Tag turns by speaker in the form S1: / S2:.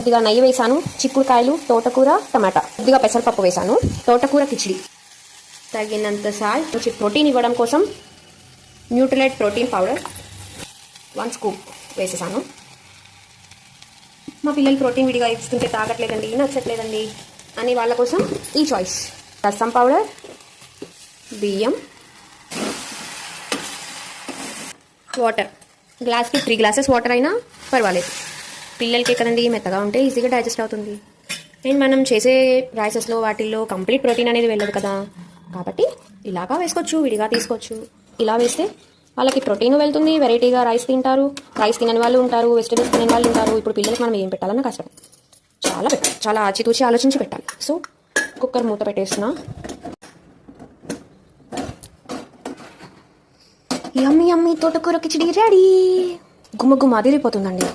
S1: కొద్దిగా నెయ్యి వేసాను, చిక్కుడుకాయలు, తోటకూర, టమాటా, కొద్దిగా పెసరపప్పు వేసాను, తోటకూర కిచిడి, తగినంత సాల్ట్, కొంచెం ప్రోటీన్ ఇవ్వడం కోసం న్యూట్రిలైట్ ప్రోటీన్ పౌడర్ 1 స్కూప్ వేసేసాను. మా పిల్లలు ప్రోటీన్ విడిగా ఇస్తుంటే తాగట్లేదండి, నచ్చట్లేదండి అని వాళ్ళ కోసం ఈ చాయిస్. రసం పౌడర్, బియ్యం, వాటర్. గ్లాస్కి 3 గ్లాసెస్ వాటర్ అయినా పర్వాలేదు, పిల్లలకి కదండి, మెత్తగా ఉంటే ఈజీగా డైజెస్ట్ అవుతుంది. అండ్ మనం చేసే రైసెస్లో వాటిల్లో కంప్లీట్ ప్రోటీన్ అనేది వెళ్ళదు కదా, కాబట్టి ఇలాగా వేసుకోవచ్చు, విడిగా తీసుకోవచ్చు. ఇలా వేస్తే వాళ్ళకి ప్రోటీన్ వెళ్తుంది, వెరైటీగా రైస్ తింటారు. రైస్ తినని వాళ్ళు ఉంటారు, వెజిటేబుల్స్ తినని వాళ్ళు ఉంటారు. ఇప్పుడు పిల్లలకి మనం ఏం పెట్టాలన్నా కష్టం, చాలా ఆచితూచి ఆలోచించి పెట్టాలి. సో కుక్కర్ మూత పెట్టేస్తున్నా. యమ్మీ యమ్మీ తోటకూర కిచిడి రెడీ. గుమ్మ గుమ్మ అదిరిపోతుందండి.